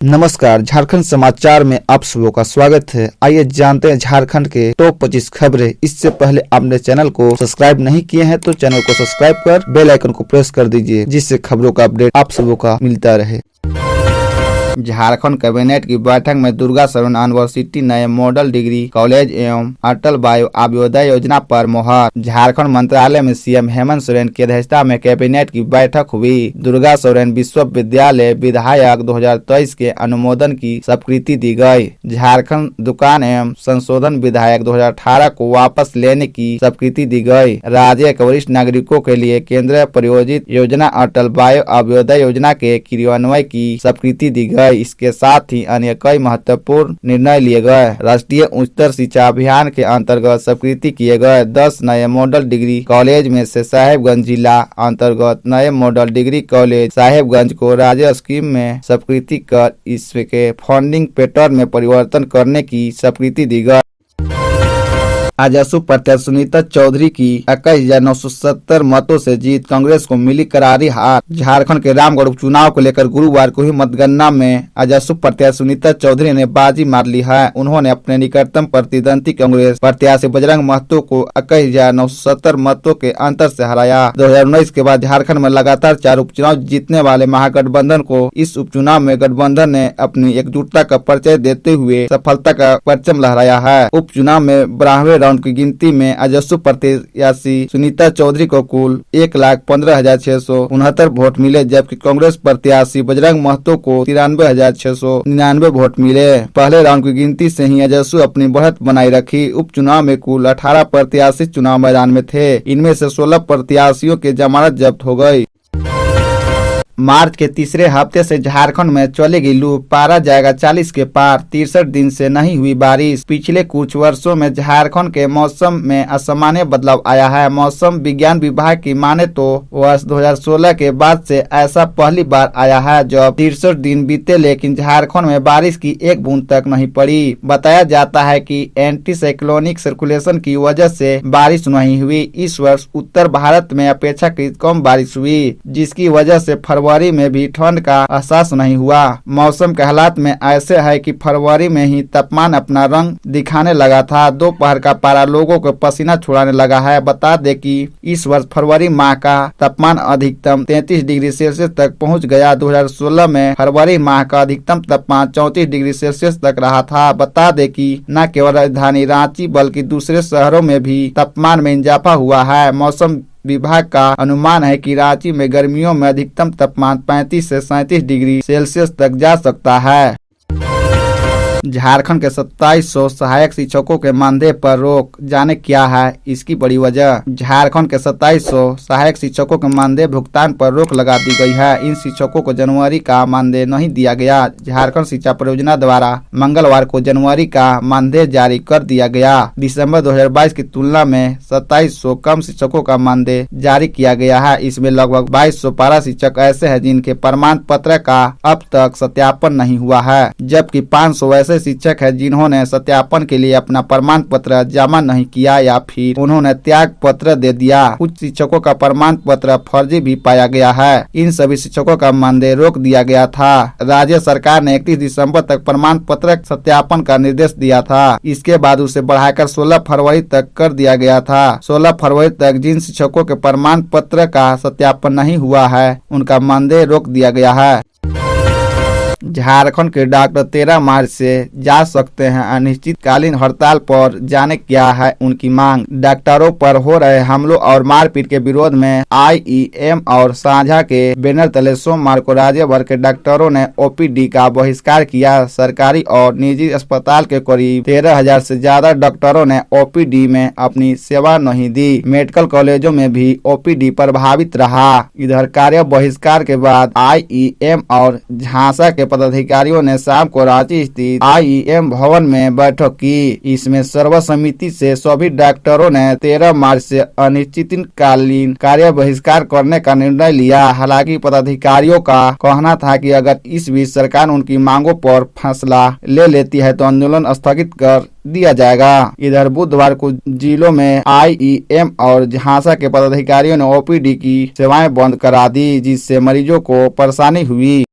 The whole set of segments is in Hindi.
नमस्कार, झारखंड समाचार में आप सबों का स्वागत है। आइए जानते हैं झारखंड के टॉप 25 खबरें। इससे पहले आपने चैनल को सब्सक्राइब नहीं किए हैं तो चैनल को सब्सक्राइब कर बेल आइकन को प्रेस कर दीजिए, जिससे खबरों का अपडेट आप सबों का मिलता रहे। झारखंड कैबिनेट की बैठक में दुर्गा शरण यूनिवर्सिटी नए मॉडल डिग्री कॉलेज एवं अटल वायु अभ्युदय योजना पर मुहर। झारखंड मंत्रालय में सीएम हेमंत सोरेन की अध्यक्षता में कैबिनेट की बैठक हुई। दुर्गा शरण विश्वविद्यालय विधायक 2023 के अनुमोदन की स्वीकृति दी गई। झारखंड दुकान एवं संशोधन विधायक 2018 को वापस लेने की स्वीकृति दी गई। राज्य के वरिष्ठ नागरिकों के लिए केंद्र प्रायोजित योजना अटल वायु अभ्युदय योजना के क्रियान्वयन की स्वीकृति दी गई। इसके साथ ही अन्य कई महत्वपूर्ण निर्णय लिए गए। राष्ट्रीय उच्चतर शिक्षा अभियान के अंतर्गत स्वीकृति किए गए 10 नए मॉडल डिग्री कॉलेज में से साहेबगंज जिला अंतर्गत नए मॉडल डिग्री कॉलेज साहेबगंज को राज्य स्कीम में स्वीकृति कर इसके फंडिंग पैटर्न में परिवर्तन करने की स्वीकृति दी गई। आजसू प्रत्याशी सुनीता चौधरी की 21,970 मतों से जीत, कांग्रेस को मिली करारी हार। झारखंड के रामगढ़ उपचुनाव को लेकर गुरुवार को हुई मतगणना में आजसू प्रत्याशी सुनीता चौधरी ने बाजी मार ली है। उन्होंने अपने निकटतम प्रतिद्वंदी कांग्रेस प्रत्याशी बजरंग महतो को 21,970 मतों के अंतर से हराया। 2019 के बाद झारखंड में लगातार 4 उपचुनाव जीतने वाले महागठबंधन को इस उपचुनाव में गठबंधन ने अपनी एकजुटता का परिचय देते हुए सफलता का परचम लहराया है। उपचुनाव में 12वें राउंड की गिनती में आजसू प्रत्याशी सुनीता चौधरी को कुल 1,15,669 वोट मिले, जबकि कांग्रेस प्रत्याशी बजरंग महतो को 93,699 वोट मिले। पहले राउंड की गिनती से ही आजसू अपनी बढ़त बनाए रखी। उपचुनाव में कुल 18 प्रत्याशी चुनाव मैदान में थे। इनमें से 16 प्रत्याशियों की जमानत जब्त हो गई। मार्च के तीसरे हफ्ते से झारखंड में चलेगी लू, पारा जाएगा 40 के पार। 63 दिन से नहीं हुई बारिश। पिछले कुछ वर्षों में झारखंड के मौसम में असामान्य बदलाव आया है। मौसम विज्ञान विभाग की माने तो वर्ष 2016 के बाद से ऐसा पहली बार आया है जब 63 दिन बीते लेकिन झारखंड में बारिश की एक बूंद तक नहीं पड़ी। बताया जाता है कि एंटी साइक्लोनिक सर्कुलेशन की वजह से बारिश नहीं हुई। इस वर्ष उत्तर भारत में अपेक्षाकृत कम बारिश हुई, जिसकी वजह से फरवरी में भी ठंड का एहसास नहीं हुआ। मौसम के हालात में ऐसे है कि फरवरी में ही तापमान अपना रंग दिखाने लगा था। दोपहर का पारा लोगों को पसीना छुड़ाने लगा है। बता दें कि इस वर्ष फरवरी माह का तापमान अधिकतम 33 डिग्री सेल्सियस तक पहुंच गया। 2016 में फरवरी माह का अधिकतम तापमान 34 डिग्री सेल्सियस तक रहा था। बता दें कि न केवल राजधानी रांची बल्कि दूसरे शहरों में भी तापमान में इजाफा हुआ है। मौसम विभाग का अनुमान है कि रांची में गर्मियों में अधिकतम तापमान 35 से 37 डिग्री सेल्सियस तक जा सकता है। झारखंड के 2700 सहायक शिक्षकों के मानदेय पर रोक, जाने क्या है इसकी बड़ी वजह। झारखंड के 2700 सहायक शिक्षकों के मानदेय भुगतान पर रोक लगा दी गई है। इन शिक्षकों को जनवरी का मानदेय नहीं दिया गया। झारखंड शिक्षा परियोजना द्वारा मंगलवार को जनवरी का मानदेय जारी कर दिया गया। दिसंबर 2022 की तुलना में 2700 कम शिक्षकों का मानदेय जारी किया गया है। इसमें लगभग 2200 पारा शिक्षक ऐसे हैं जिनके प्रमाण पत्र का अब तक सत्यापन नहीं हुआ है, जबकि 500 ऐसे शिक्षक है जिन्होंने सत्यापन के लिए अपना प्रमाण पत्र जमा नहीं किया या फिर उन्होंने त्याग पत्र दे दिया। कुछ शिक्षकों का प्रमाण पत्र फर्जी भी पाया गया है। इन सभी शिक्षकों का मानदेय रोक दिया गया था। राज्य सरकार ने 31 दिसंबर तक प्रमाण पत्र सत्यापन का निर्देश दिया था। इसके बाद उसे बढ़ाकर 16 फरवरी तक कर दिया गया था। 16 फरवरी तक जिन शिक्षकों के प्रमाण पत्र का सत्यापन नहीं हुआ है उनका मानदेय रोक दिया गया है। झारखंड के डॉक्टर 13 मार्च से जा सकते हैं अनिश्चितकालीन हड़ताल पर, जाने क्या है उनकी मांग। डॉक्टरों पर हो रहे हमलों और मारपीट के विरोध में आईईएम और साझा के बैनर तले सोमवार को राज्य भर के डॉक्टरों ने ओपीडी का बहिष्कार किया। सरकारी और निजी अस्पताल के करीब 13,000 से ज्यादा डॉक्टरों ने ओपीडी में अपनी सेवा नहीं दी। मेडिकल कॉलेजों में भी ओपीडी प्रभावित रहा। इधर कार्य बहिष्कार के बाद आईईएम और झांसा के पदाधिकारियों ने शाम को रांची स्थित आईईएम भवन में बैठक की। इसमें सर्वसम्मति से सभी डॉक्टरों ने 13 मार्च से अनिश्चितकालीन कार्य बहिष्कार करने का निर्णय लिया। हालांकि पदाधिकारियों का कहना था कि अगर इस बीच सरकार उनकी मांगों पर फैसला ले लेती है तो आंदोलन स्थगित कर दिया जाएगा। इधर बुधवार को जिलों में आईईएम और झांसा के पदाधिकारियों ने ओपीडी की सेवाएं बंद करा दी, जिससे मरीजों को परेशानी हुई।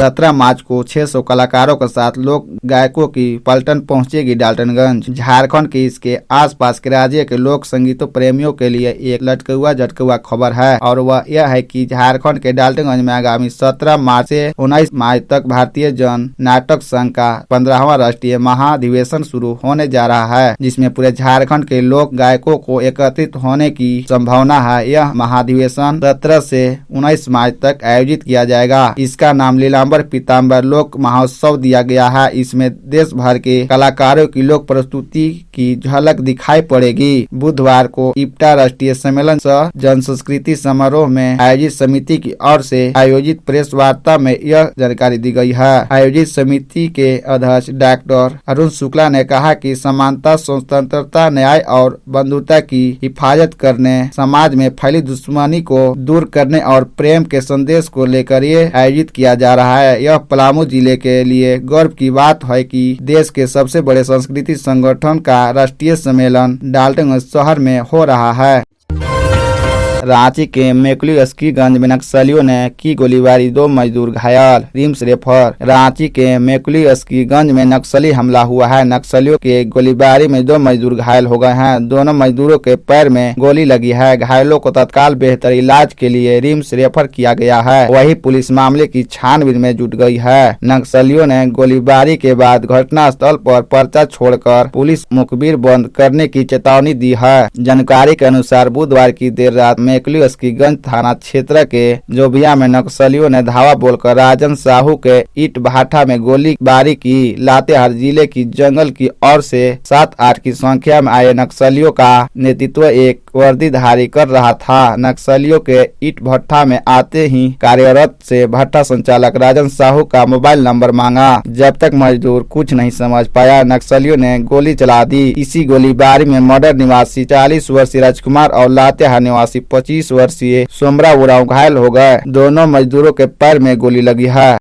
17 मार्च को 600 कलाकारों के साथ लोक गायकों की पलटन पहुंचेगी डाल्टनगंज। झारखंड के इसके आसपास के राज्य के लोक संगीतों प्रेमियों के लिए एक लटका झटका खबर है और वह यह है कि झारखंड के डाल्टनगंज में आगामी 17 मार्च से 19 मार्च तक भारतीय जन नाटक संघ का 15वां राष्ट्रीय महाधिवेशन शुरू होने जा रहा है, जिसमें पूरे झारखंड के लोक गायकों को एकत्रित होने की संभावना है। यह महाधिवेशन 17 से 19 मार्च तक आयोजित किया जाएगा। इसका नाम लीलांबर पीताम्बर लोक महोत्सव दिया गया है। इसमें देश भर के कलाकारों की लोक प्रस्तुति की झलक दिखाई पड़ेगी। बुधवार को इप्टा राष्ट्रीय सम्मेलन सह जन संस्कृति समारोह में आयोजित समिति की ओर से आयोजित प्रेस वार्ता में यह जानकारी दी गई है। आयोजित समिति के अध्यक्ष डॉक्टर अरुण शुक्ला ने कहा कि समानता, स्वतंत्रता, न्याय और बंधुता की हिफाजत करने, समाज में फैली दुश्मनी को दूर करने और प्रेम के संदेश को लेकर ये आयोजित किया जा रहा है। यह पलामू जिले के लिए गर्व की बात है कि देश के सबसे बड़े सांस्कृतिक संगठन का राष्ट्रीय सम्मेलन डाल्टनगंज शहर में हो रहा है। रांची के मेकुलीगंज में नक्सलियों ने की गोलीबारी, 2 मजदूर घायल। RIMS refer. रांची के मेकुलीगंज में नक्सली हमला हुआ है। नक्सलियों के गोलीबारी में 2 मजदूर घायल हो गए हैं। दोनों मजदूरों के पैर में गोली लगी है। घायलों को तत्काल बेहतर इलाज के लिए रिम्स रेफर किया गया है। वही पुलिस मामले की छानबीन में जुट गई है। नक्सलियों ने गोलीबारी के बाद घटना स्थल पर पर्चा छोड़कर पुलिस मुखबिर बंद करने की चेतावनी दी है। जानकारी के अनुसार बुधवार की देर रात मेकुलीगंज थाना क्षेत्र के जोबिया में नक्सलियों ने धावा बोलकर राजन साहू के ईट भाटा में गोलीबारी की। लातेहार जिले की जंगल की ओर से 7-8 की संख्या में आए नक्सलियों का नेतृत्व एक वर्दीधारी कर रहा था। नक्सलियों के ईट भट्टा में आते ही कार्यरत से भट्टा संचालक राजन साहू का मोबाइल नंबर मांगा। जब तक मजदूर कुछ नहीं समझ पाया, नक्सलियों ने गोली चला दी। इसी गोलीबारी में मर्डर निवासी 40 वर्षीय राजकुमार और लातेहार निवासी 25 वर्षीय सोमरा उरांव घायल हो गए। दोनों मजदूरों के पैर में गोली लगी है।